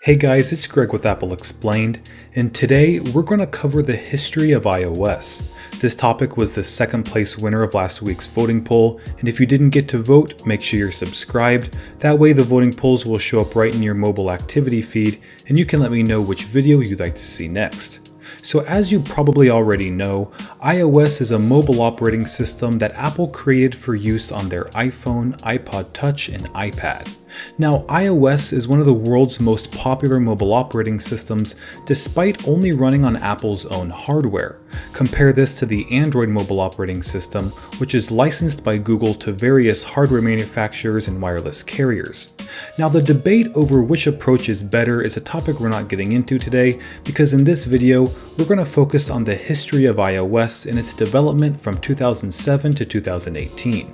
Hey guys, it's Greg with Apple Explained, and today we're going to cover the history of iOS. This topic was the second place winner of last week's voting poll, and if you didn't get to vote, make sure you're subscribed. That way the voting polls will show up right in your mobile activity feed, and you can let me know which video you'd like to see next. So as you probably already know, iOS is a mobile operating system that Apple created for use on their iPhone, iPod Touch, and iPad. Now, iOS is one of the world's most popular mobile operating systems despite only running on Apple's own hardware. Compare this to the Android mobile operating system, which is licensed by Google to various hardware manufacturers and wireless carriers. Now, the debate over which approach is better is a topic we're not getting into today, because in this video, we're going to focus on the history of iOS and its development from 2007 to 2018.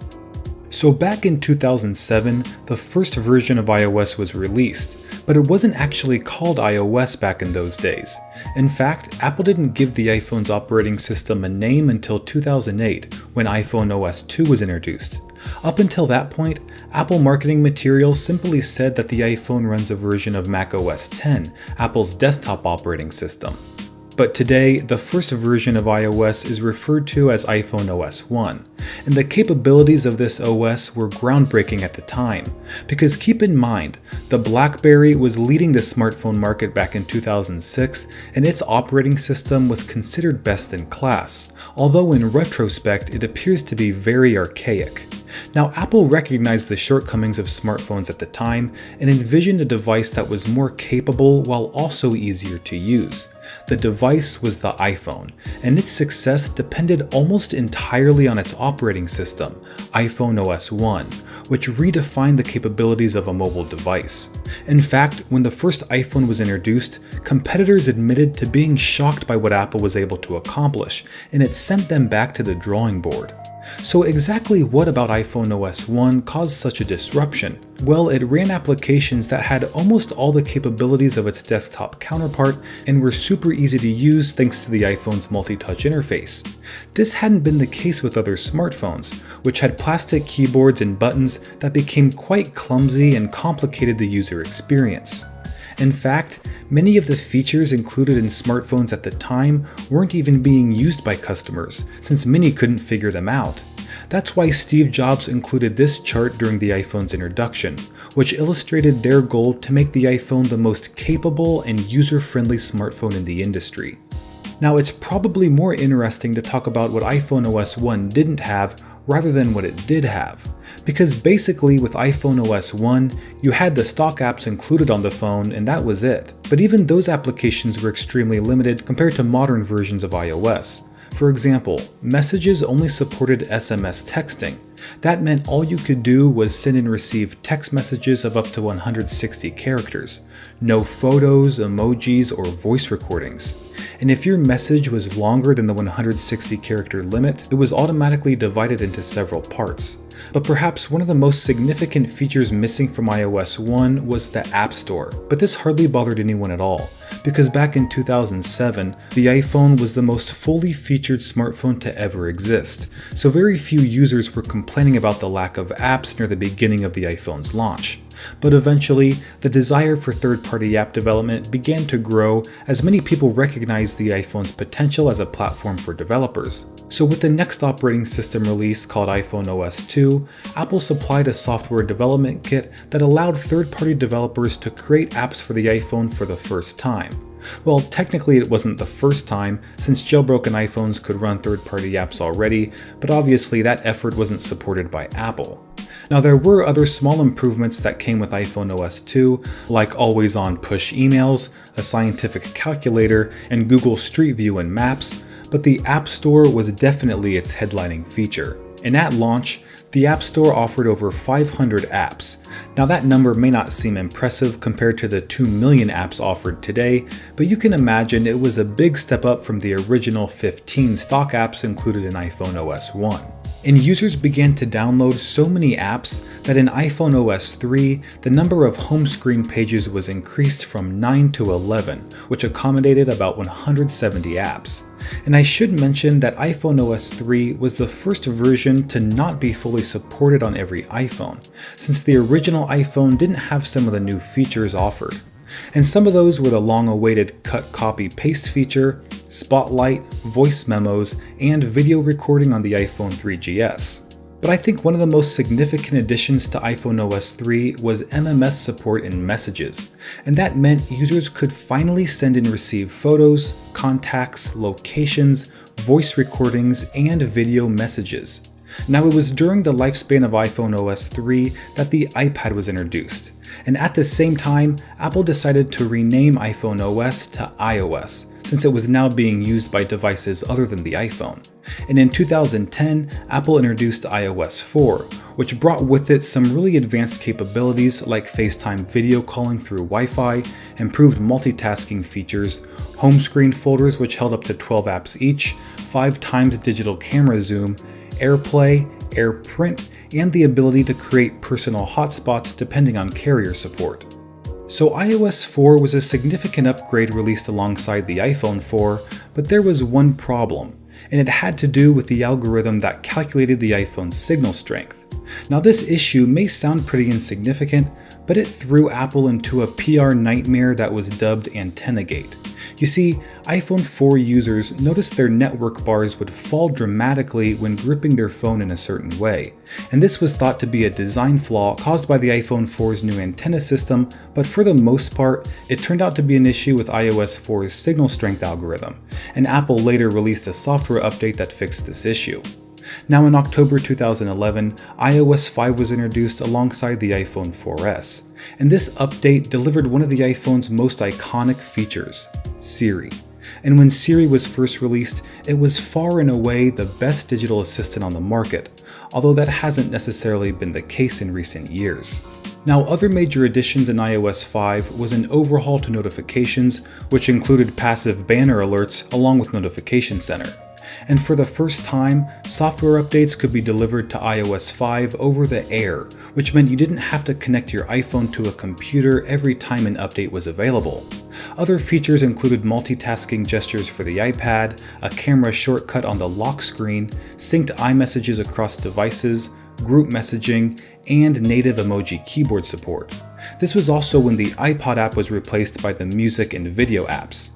So back in 2007, the first version of iOS was released, but it wasn't actually called iOS back in those days. In fact, Apple didn't give the iPhone's operating system a name until 2008, when iPhone OS 2 was introduced. Up until that point, Apple marketing material simply said that the iPhone runs a version of macOS 10, Apple's desktop operating system. But today, the first version of iOS is referred to as iPhone OS 1, and the capabilities of this OS were groundbreaking at the time, because keep in mind, the BlackBerry was leading the smartphone market back in 2006, and its operating system was considered best in class, although in retrospect it appears to be very archaic. Now, Apple recognized the shortcomings of smartphones at the time and envisioned a device that was more capable while also easier to use. The device was the iPhone, and its success depended almost entirely on its operating system, iPhone OS 1, which redefined the capabilities of a mobile device. In fact, when the first iPhone was introduced, competitors admitted to being shocked by what Apple was able to accomplish, and it sent them back to the drawing board. So exactly what about iPhone OS 1 caused such a disruption? Well, it ran applications that had almost all the capabilities of its desktop counterpart and were super easy to use thanks to the iPhone's multi-touch interface. This hadn't been the case with other smartphones, which had plastic keyboards and buttons that became quite clumsy and complicated the user experience. In fact, many of the features included in smartphones at the time weren't even being used by customers, since many couldn't figure them out. That's why Steve Jobs included this chart during the iPhone's introduction, which illustrated their goal to make the iPhone the most capable and user-friendly smartphone in the industry. Now, it's probably more interesting to talk about what iPhone OS 1 didn't have rather than what it did have. Because basically with iPhone OS 1, you had the stock apps included on the phone and that was it. But even those applications were extremely limited compared to modern versions of iOS. For example, Messages only supported SMS texting. That meant all you could do was send and receive text messages of up to 160 characters. No photos, emojis, or voice recordings. And if your message was longer than the 160 character limit, it was automatically divided into several parts. But perhaps one of the most significant features missing from iOS 1 was the App Store, but this hardly bothered anyone at all, because back in 2007, the iPhone was the most fully featured smartphone to ever exist, so very few users were complaining about the lack of apps near the beginning of the iPhone's launch. But eventually, the desire for third-party app development began to grow as many people recognized the iPhone's potential as a platform for developers. So with the next operating system release called iPhone OS 2, Apple supplied a software development kit that allowed third-party developers to create apps for the iPhone for the first time. Well, technically it wasn't the first time, since jailbroken iPhones could run third-party apps already, but obviously that effort wasn't supported by Apple. Now, there were other small improvements that came with iPhone OS 2, like always-on push emails, a scientific calculator, and Google Street View and Maps, but the App Store was definitely its headlining feature. And at launch, the App Store offered over 500 apps. Now, that number may not seem impressive compared to the 2 million apps offered today, but you can imagine it was a big step up from the original 15 stock apps included in iPhone OS 1. And users began to download so many apps that in iPhone OS 3, the number of home screen pages was increased from 9 to 11, which accommodated about 170 apps. And I should mention that iPhone OS 3 was the first version to not be fully supported on every iPhone, since the original iPhone didn't have some of the new features offered. And some of those were the long-awaited cut, copy, paste feature, Spotlight, voice memos, and video recording on the iPhone 3GS. But I think one of the most significant additions to iPhone OS 3 was MMS support in Messages, and that meant users could finally send and receive photos, contacts, locations, voice recordings, and video messages. Now, it was during the lifespan of iPhone OS 3 that the iPad was introduced, and at the same time, Apple decided to rename iPhone OS to iOS, since it was now being used by devices other than the iPhone. And in 2010, Apple introduced iOS 4, which brought with it some really advanced capabilities like FaceTime video calling through Wi-Fi, improved multitasking features, home screen folders which held up to 12 apps each, 5 times digital camera zoom, AirPlay, AirPrint, and the ability to create personal hotspots depending on carrier support. So iOS 4 was a significant upgrade released alongside the iPhone 4, but there was one problem, and it had to do with the algorithm that calculated the iPhone's signal strength. Now, this issue may sound pretty insignificant, but it threw Apple into a PR nightmare that was dubbed AntennaGate. You see, iPhone 4 users noticed their network bars would fall dramatically when gripping their phone in a certain way, and this was thought to be a design flaw caused by the iPhone 4's new antenna system, but for the most part, it turned out to be an issue with iOS 4's signal strength algorithm, and Apple later released a software update that fixed this issue. Now, in October 2011, iOS 5 was introduced alongside the iPhone 4S, and this update delivered one of the iPhone's most iconic features, Siri. And when Siri was first released, it was far and away the best digital assistant on the market, although that hasn't necessarily been the case in recent years. Now, other major additions in iOS 5 was an overhaul to notifications, which included passive banner alerts along with Notification Center. And for the first time, software updates could be delivered to iOS 5 over the air, which meant you didn't have to connect your iPhone to a computer every time an update was available. Other features included multitasking gestures for the iPad, a camera shortcut on the lock screen, synced iMessages across devices, group messaging, and native emoji keyboard support. This was also when the iPod app was replaced by the music and video apps.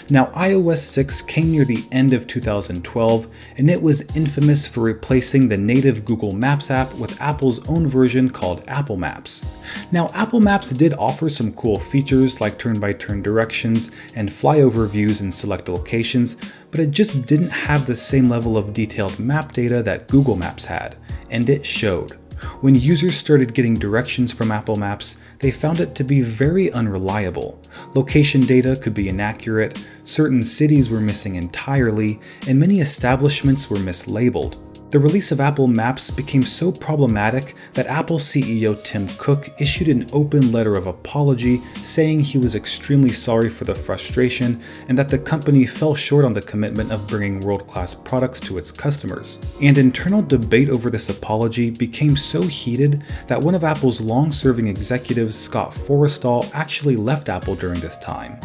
Now, iOS 6 came near the end of 2012, and it was infamous for replacing the native Google Maps app with Apple's own version called Apple Maps. Now, Apple Maps did offer some cool features like turn-by-turn directions and flyover views in select locations, but it just didn't have the same level of detailed map data that Google Maps had, and it showed. When users started getting directions from Apple Maps, they found it to be very unreliable. Location data could be inaccurate, certain cities were missing entirely, and many establishments were mislabeled. The release of Apple Maps became so problematic that Apple CEO Tim Cook issued an open letter of apology saying he was extremely sorry for the frustration and that the company fell short on the commitment of bringing world-class products to its customers. And internal debate over this apology became so heated that one of Apple's long-serving executives, Scott Forstall, actually left Apple during this time.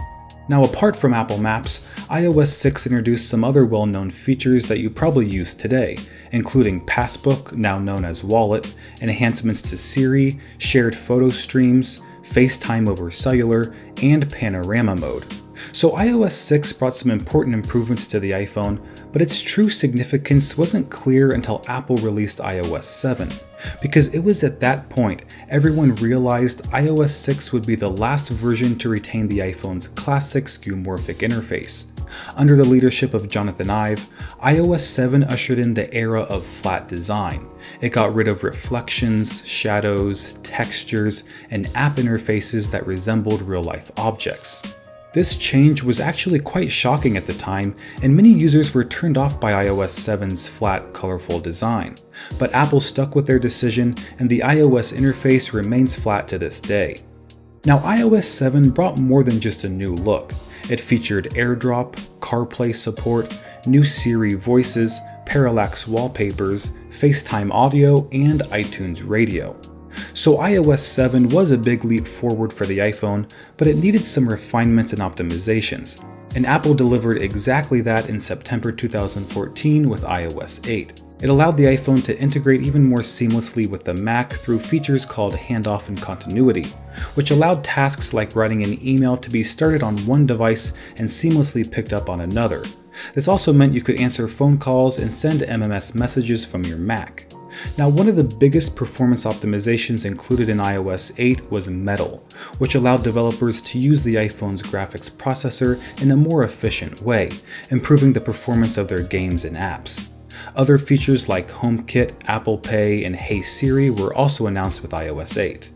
Now, apart from Apple Maps, iOS 6 introduced some other well-known features that you probably use today, including Passbook, now known as Wallet, enhancements to Siri, shared photo streams, FaceTime over cellular, and panorama mode. So iOS 6 brought some important improvements to the iPhone, but its true significance wasn't clear until Apple released iOS 7, because it was at that point everyone realized iOS 6 would be the last version to retain the iPhone's classic skeuomorphic interface. Under the leadership of Jonathan Ive, iOS 7 ushered in the era of flat design. It got rid of reflections, shadows, textures, and app interfaces that resembled real-life objects. This change was actually quite shocking at the time, and many users were turned off by iOS 7's flat, colorful design. But Apple stuck with their decision, and the iOS interface remains flat to this day. Now, iOS 7 brought more than just a new look. It featured AirDrop, CarPlay support, new Siri voices, parallax wallpapers, FaceTime audio, and iTunes Radio. So iOS 7 was a big leap forward for the iPhone, but it needed some refinements and optimizations, and Apple delivered exactly that in September 2014 with iOS 8. It allowed the iPhone to integrate even more seamlessly with the Mac through features called handoff and continuity, which allowed tasks like writing an email to be started on one device and seamlessly picked up on another. This also meant you could answer phone calls and send MMS messages from your Mac. Now, one of the biggest performance optimizations included in iOS 8 was Metal, which allowed developers to use the iPhone's graphics processor in a more efficient way, improving the performance of their games and apps. Other features like HomeKit, Apple Pay, and Hey Siri were also announced with iOS 8.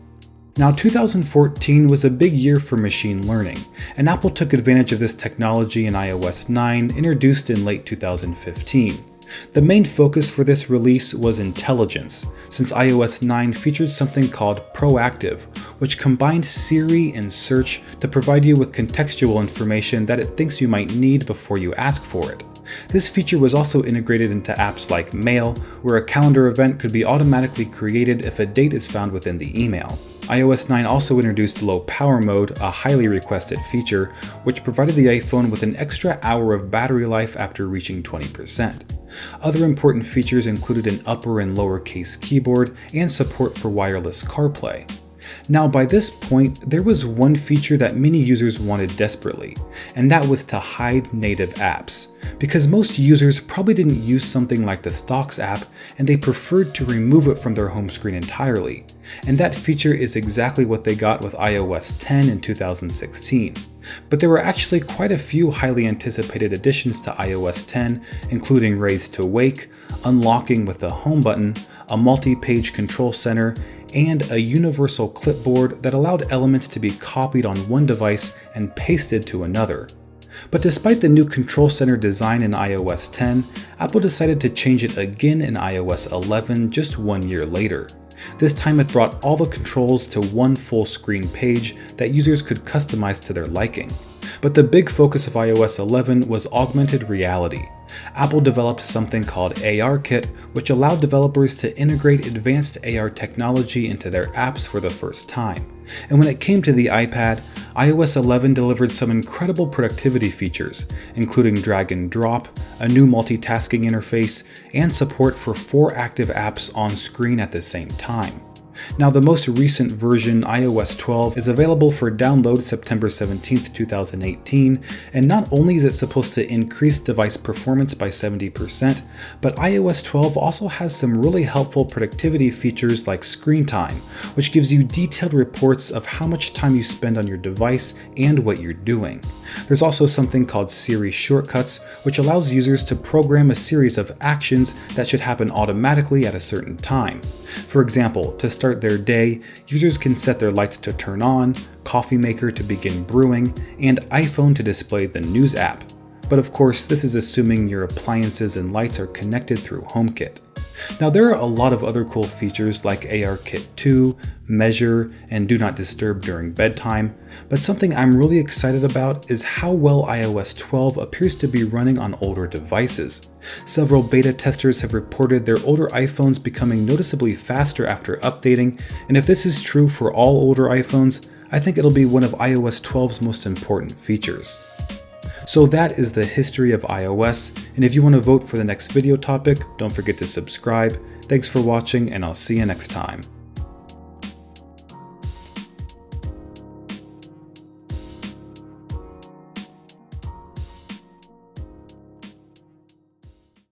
Now, 2014 was a big year for machine learning, and Apple took advantage of this technology in iOS 9, introduced in late 2015. The main focus for this release was intelligence, since iOS 9 featured something called Proactive, which combined Siri and search to provide you with contextual information that it thinks you might need before you ask for it. This feature was also integrated into apps like Mail, where a calendar event could be automatically created if a date is found within the email. iOS 9 also introduced low power mode, a highly requested feature, which provided the iPhone with an extra hour of battery life after reaching 20%. Other important features included an upper and lowercase keyboard and support for wireless CarPlay. Now, by this point, there was one feature that many users wanted desperately, and that was to hide native apps, because most users probably didn't use something like the Stocks app and they preferred to remove it from their home screen entirely. And that feature is exactly what they got with iOS 10 in 2016. But there were actually quite a few highly anticipated additions to iOS 10, including Raise to Wake, unlocking with the Home button, a multi-page control center, and a universal clipboard that allowed elements to be copied on one device and pasted to another. But despite the new control center design in iOS 10, Apple decided to change it again in iOS 11 just 1 year later. This time it brought all the controls to one full screen page that users could customize to their liking. But the big focus of iOS 11 was augmented reality. Apple developed something called ARKit, which allowed developers to integrate advanced AR technology into their apps for the first time. And when it came to the iPad, iOS 11 delivered some incredible productivity features, including drag and drop, a new multitasking interface, and support for 4 active apps on screen at the same time. Now, the most recent version, iOS 12, is available for download September 17, 2018, and not only is it supposed to increase device performance by 70%, but iOS 12 also has some really helpful productivity features like screen time, which gives you detailed reports of how much time you spend on your device and what you're doing. There's also something called Siri Shortcuts, which allows users to program a series of actions that should happen automatically at a certain time. For example, to start their day, users can set their lights to turn on, coffee maker to begin brewing, and iPhone to display the News app. But of course, this is assuming your appliances and lights are connected through HomeKit. Now, there are a lot of other cool features like ARKit 2, Measure, and Do Not Disturb during bedtime, but something I'm really excited about is how well iOS 12 appears to be running on older devices. Several beta testers have reported their older iPhones becoming noticeably faster after updating, and if this is true for all older iPhones, I think it'll be one of iOS 12's most important features. So that is the history of iOS, and if you want to vote for the next video topic, don't forget to subscribe. Thanks for watching, and I'll see you next time.